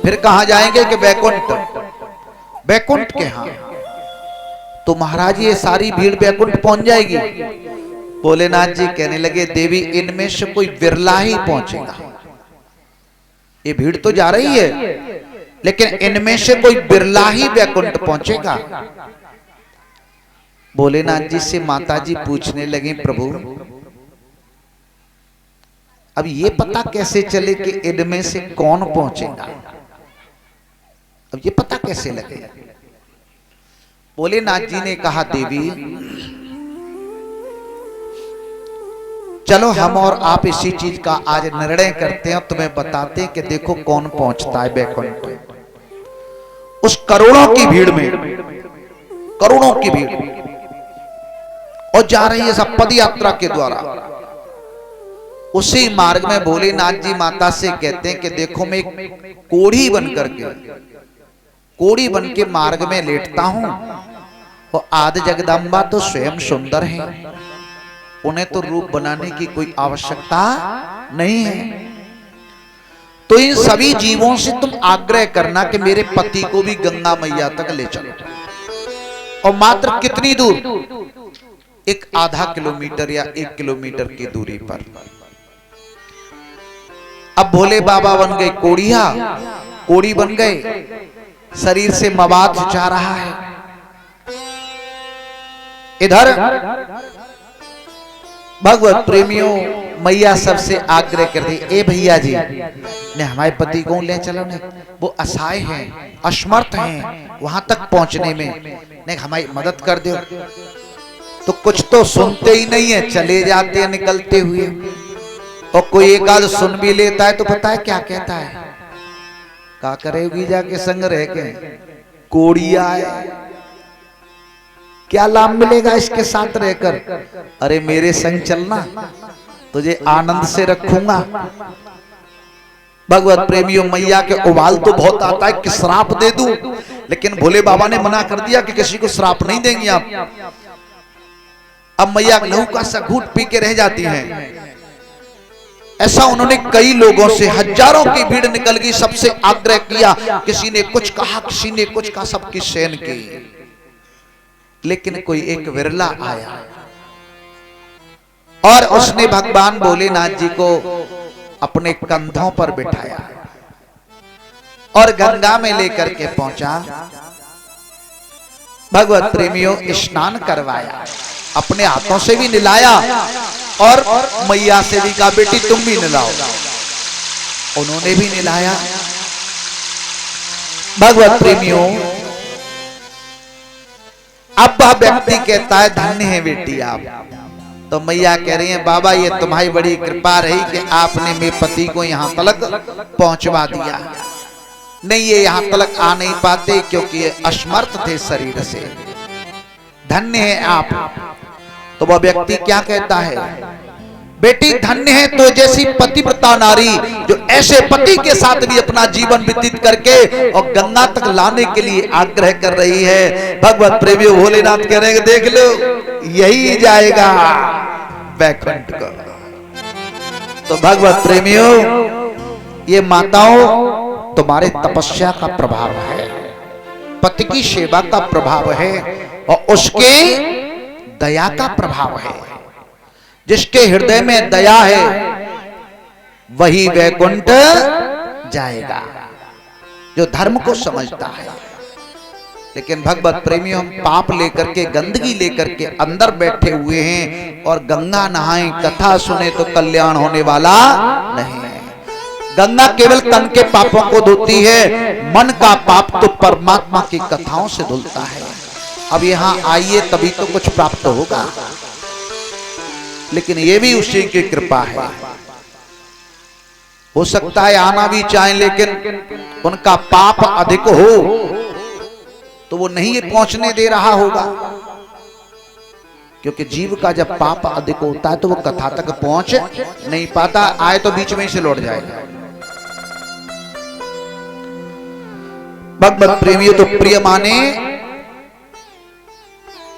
फिर कहां जाएंगे कि बैकुंठ, बैकुंठ के यहां। तो महाराज ये सारी भीड़ बैकुंठ पहुंच जाएगी। भोलेनाथ जी कहने लगे देवी इनमें से कोई बिरला ही पहुंचेगा। ये भीड़ तो जा रही है लेकिन इनमें से कोई बिरला ही बैकुंठ पहुंचेगा। भोलेनाथ जी से माता जी पूछने लगे प्रभु अब ये पता कैसे चले कि इनमें से कौन पहुंचेगा, अब ये पता कैसे लगेगा। भोलेनाथ जी ने कहा देवी चलो हम और आप इसी चीज का आज निर्णय करते हैं, तुम्हें बताते हैं कि देखो कौन पहुंचता है बैकुंठ। उस करोड़ों की भीड़ में, करोड़ों की भीड़ और जा रही है सब पद यात्रा के द्वारा। उसी मार्ग में भोलेनाथ जी माता से कहते हैं कि देखो मैं कोढ़ी बन करके, कोढ़ी बन के मार्ग में लेटता हूं और आदि जगदम्बा तो स्वयं सुंदर है, उन्हें तो रूप बनाने की कोई आवश्यकता नहीं है। तो इन सभी जीवों से तुम आग्रह करना कि मेरे पति को भी गंगा मैया तक ले चलो। और मात्र कितनी दूर, एक आधा किलोमीटर या 1 किलोमीटर की दूरी पर। अब भोले बाबा बन गए कोढ़िया, कोढ़ी बन गए, शरीर से मवाद जा रहा है। इधर भगवत प्रेमियों मैया सबसे आग्रह करती ए भैया जी ने हमारे पति को ले चलो, ने वो असहाय हैं, असमर्थ हैं वहां तक पहुंचने में, ने हमारी मदद कर दो। तो कुछ तो सुनते ही नहीं है, चले जाते हैं निकलते हुए। और कोई एक आध सुन भी लेता है तो पता है क्या कहता है, क्या करेगी जाके संग रह के, कोढ़िया है, क्या लाभ मिलेगा इसके साथ रहकर। अरे मेरे संग चलना, तुझे आनंद से रखूंगा। भगवत प्रेमियों मैया के उबाल तो बहुत आता है कि श्राप दे दूं, लेकिन भोले बाबा ने मना कर दिया कि किसी को श्राप नहीं देंगे आप। अब मैया लहू का सा घूंट पी के रह जाती हैं। ऐसा उन्होंने कई लोगों से, हजारों की भीड़ निकल गई, सबसे आग्रह किया, किसी ने कुछ कहा, किसी ने कुछ कहा, सबकी सेन की, लेकिन कोई एक विरला आया और उसने भगवान भोलेनाथ जी को अपने कंधों पर बिठाया और गंगा में लेकर के पहुंचा। भगवत प्रेमियों स्नान करवाया, अपने हाथों से भी निलाया और मैया से भी कहा बेटी तुम भी निलाओ, उन्होंने भी निलाया। भगवत प्रेमियों अब वह व्यक्ति कहता है धन्य है बेटी आप। तो मैया कह रही है बाबा ये तुम्हारी बड़ी कृपा रही कि आपने मेरे पति को यहां तक पहुंचवा दिया, नहीं ये यहां तक आ नहीं पाते क्योंकि ये असमर्थ थे शरीर से, धन्य है आप। तो वह व्यक्ति क्या कहता है, बेटी धन्य है तो जैसी पतिव्रता नारी जो ऐसे पति के साथ भी अपना जीवन व्यतीत करके और गंगा तक लाने के लिए आग्रह कर रही है। भगवत प्रेमियों भोलेनाथ कह रहे हैं देख लो यही जाएगा बैकुंठ को। तो भगवत प्रेमियों ये माताओं तुम्हारे तपस्या का प्रभाव है, पति की सेवा का प्रभाव है और उसके दया का प्रभाव है। जिसके हृदय में दया है वही वैकुंठ जाएगा, जो धर्म को समझता है। लेकिन भगवत प्रेमियों हम पाप लेकर के, गंदगी लेकर के अंदर बैठे हुए हैं और गंगा नहाएं, कथा सुने तो कल्याण होने वाला नहीं है। गंगा केवल तन के पापों को धोती है, मन का पाप तो परमात्मा की कथाओं से धुलता है। अब यहाँ आइए तभी तो कुछ प्राप्त होगा, लेकिन ये भी उसी की कृपा है। हो सकता है आना भी चाहें लेकिन उनका पाप अधिक हो तो वो नहीं पहुंचने दे रहा होगा, क्योंकि जीव का जब पाप अधिक होता है तो वो कथा तक पहुंच नहीं पाता, आए तो बीच में ही से लौट जाएगा। भगवत प्रेमियों तो प्रिय माने,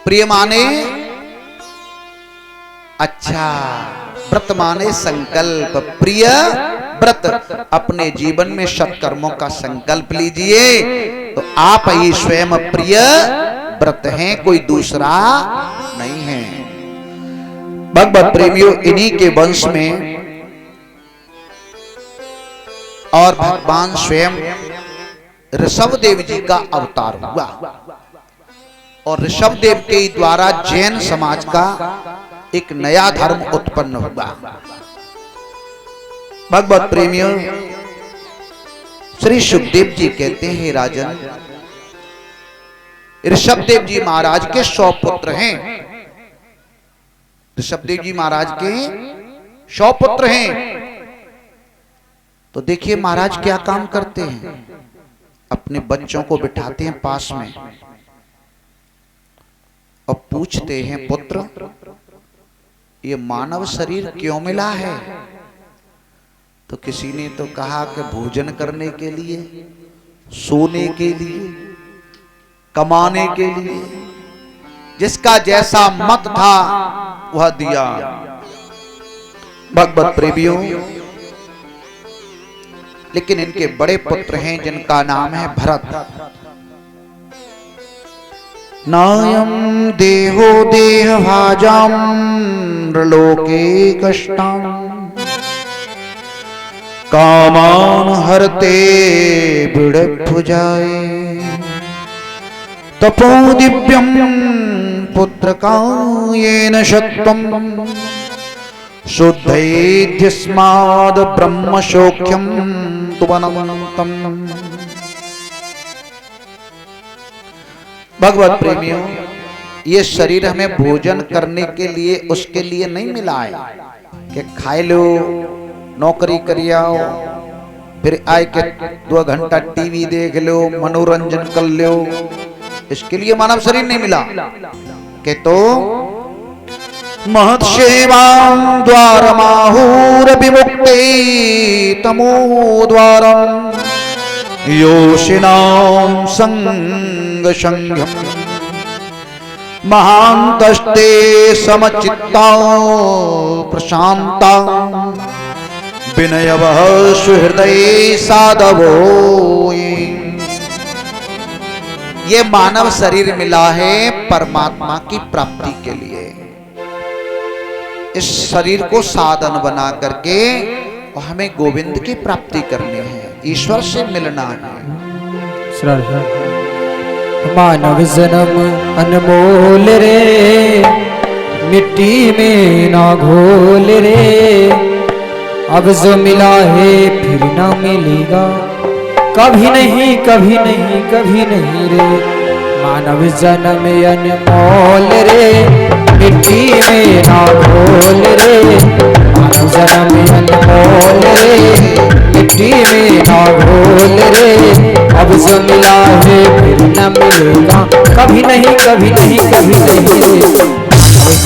प्रिय माने अच्छा, व्रत माने संकल्प, प्रिय व्रत अपने जीवन में सत्कर्मों का संकल्प लीजिए। तो आप ही स्वयं प्रिय व्रत हैं, कोई दूसरा नहीं है। भगवत प्रेमियों, इन्हीं के वंश में और भगवान स्वयं ऋषभदेव जी का अवतार हुआ और ऋषभदेव के द्वारा जैन समाज का एक नया धर्म उत्पन्न हुआ। भगवत प्रेमियों, श्री सुखदेव जी कहते हैं, राजन, ऋषभदेव जी महाराज के 100 पुत्र हैं। ऋषभदेव जी महाराज के 100 पुत्र हैं। तो देखिए महाराज क्या काम करते हैं, अपने बच्चों को बिठाते हैं पास में और पूछते हैं, पुत्र ये मानव शरीर क्यों मिला है? तो किसी ने तो कहा कि भोजन करने के लिए, सोने के लिए, कमाने के लिए। जिसका जैसा मत था वह दिया। भगवत प्रेमियों, लेकिन इनके बड़े पुत्र हैं जिनका नाम है भरत। नायम देहो देह भाजाम लोके कष्टम कामान हरते बिड़भुजाए तपो दिव्यम पुत्र कायेन शक्तम शुद्धेध्यस्माद् ब्रह्म शोक्यम तुवनंतम। भगवत प्रेमियों, ये शरीर हमें भोजन करने के लिए, उसके लिए नहीं मिला है कि खाए लो, नौकरी करिए आओ, फिर आए के 2 घंटा टीवी देख लो, मनोरंजन कर लो। इसके लिए मानव शरीर नहीं मिला कि तो महत् सेवां द्वारमाहुर विमुक्ते तमो द्वारम योषिनां संग संघम महांतस्ते समचित्ता प्रशांता विनयवः सुहृदय साधवो। ये मानव शरीर मिला है परमात्मा की प्राप्ति के लिए। इस शरीर को साधन बना करके और हमें गोविंद की प्राप्ति करनी है, ईश्वर से मिलना है। मानव जन्म अनमोल रे, मिट्टी में ना घोल रे। अब जो मिला है फिर ना मिलेगा, कभी नहीं कभी नहीं कभी नहीं रे। मानव जन्म अनमोल रे, मिट्टी में ना घोल रे। मानव जन्म अनमोल रे, मिट्टी में ना घोल रे। अब जो मिला है फिर न मिलेगा, कभी नहीं कभी नहीं कभी नहीं रे।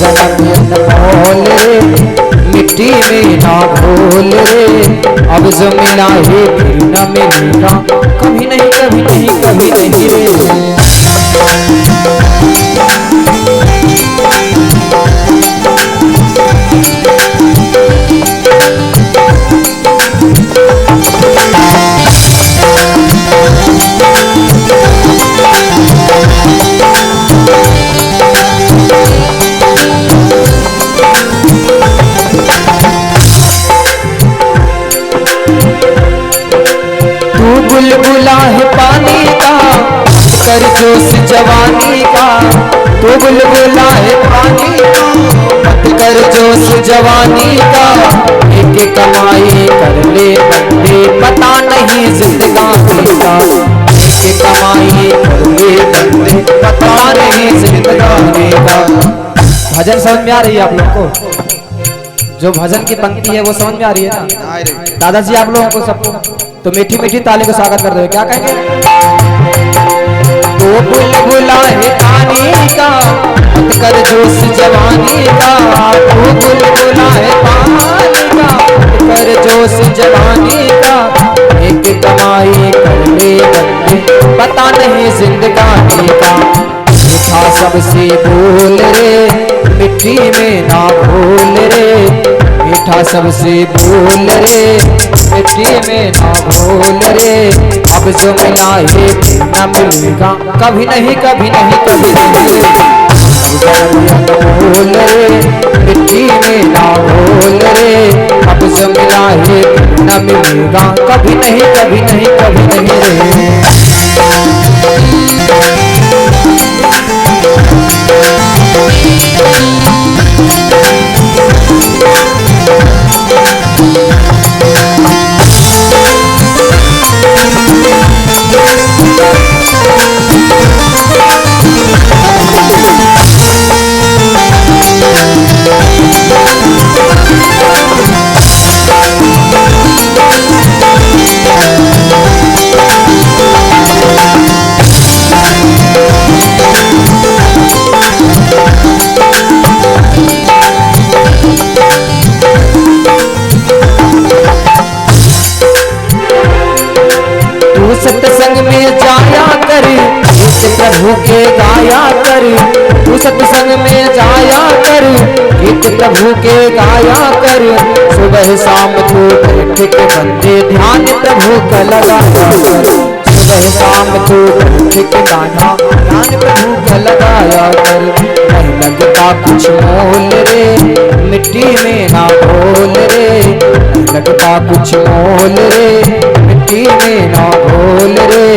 मानव जन्म अनमोल रे, मिट्टी में ना घोल रे। अब जो मिला है फिर न मिलेगा, कभी नहीं कभी नहीं कभी नहीं रे। बुलबुला है पानी का, कर जोश जवानी का। तू बुलबुला है पानी का, मत कर जोश जवानी का। एक कमाई कर ले बंदे, पता नहीं जिंदगानी का। एक कमाई कर ले बंदे, पता नहीं जिंदगानी का। भजन समझ में आ रही है आप लोग को? जो भजन की पंक्ति है वो समझ में आ रही है ना? दादाजी आप लोगों को सबको तो मीठी मीठी ताली को स्वागत कर दो। क्या कहेंगे? तो बुलबुला है पानी का, मत कर जोश जवानी का। तो बुलबुला है पानी का, मत कर जोश जवानी का। एक कमाई कर ले बंदे, पता नहीं जिंदगानी का। एक मीठा सबसे बोल रे, मिट्टी में ना घोल रे। मीठा सबसे बोल रे, मिट्टी में ना घोल रे। अब जो मिला है फिर न मिलेगा, कभी नहीं कभी नहीं कभी नहीं। बोल रे, मिट्टी में ना घोल रे। अब जो मिला है फिर न मिलेगा, कभी नहीं कभी नहीं कभी नहीं रे। सत्संग में जाया कर, गीत प्रभु के गाया कर। तू सत्संग में जाया कर, गीत प्रभु के गाया कर। सुबह शाम तू बैठ के बंदे ध्यान प्रभु का लगाया कर। सुबह शाम तू बैठ के गाना ध्यान प्रभु का लगाया कर। नहीं लगता कुछ मोल रे, मिट्टी में ना घोल रे। नहीं लगता कुछ मोल रे, मिट्टी में ना घोल रे।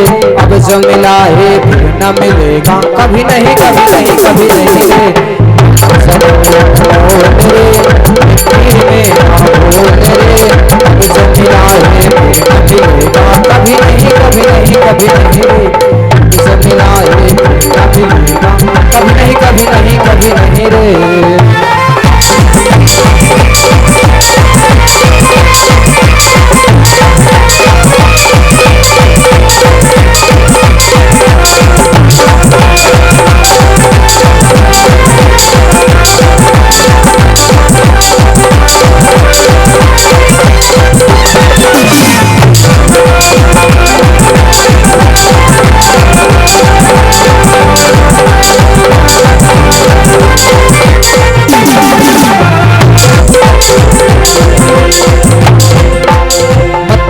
अब जो मिला है फिर न मिलेगा, कभी नहीं कभी नहीं कभी नहीं रे। सब घोल रे, मिट्टी में ना घोल रे। अब जो मिला है फिर न मिलेगा, कभी नहीं कभी नहीं कभी नहीं रे। जो मिला है फिर न मिलेगा, कभी नहीं कभी नहीं कभी नहीं रे।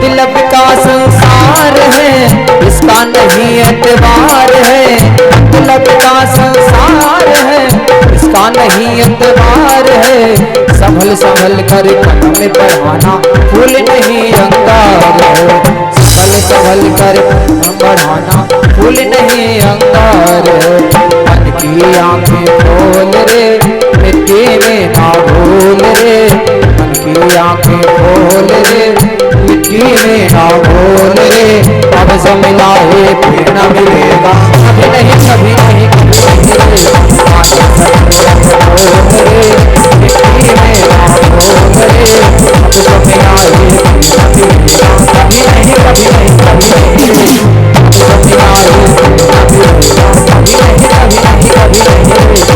मतलब का संसार है, इसका नहीं एतबार है। मतलब का संसार है, इसका नहीं एतबार है। संभल संभल कर कदम बढ़ाना, फूल नहीं अंगार है। संभल संभल कर कदम बढ़ाना, फूल नहीं अंगार है। मन की आंखें खोल रे, मिट्टी में ना घोल रे। मन की आंखें खोल रे, मिट्टी में ना घोल रे। अब जो मिला है फिर न मिलेगा, कभी नहीं कभी नहीं कभी नहीं रे। घोल रे, मिट्टी में ना घोल रे। अब जो मिला है फिर न मिलेगा, कभी नहीं कभी नहीं कभी नहीं रे। अब जो मिला है फिर न मिलेगा, कभी नहीं कभी नहीं कभी नहीं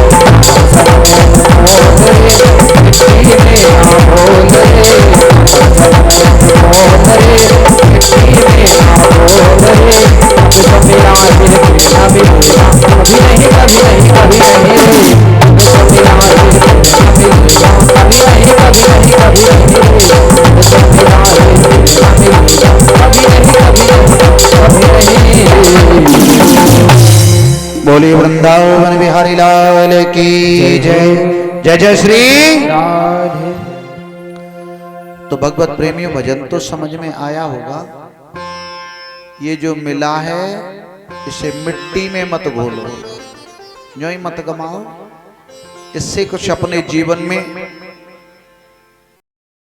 रे। घोल रे, मिट्टी में ना घोल रे। बोली वृंदावन बिहारी लाल की जय। जय जय श्री। तो भगवत प्रेमियों, भजन तो समझ में आया होगा। ये जो मिला है इसे मिट्टी में मत घोलो, जो ही मत गमाओ। इससे कुछ अपने जीवन में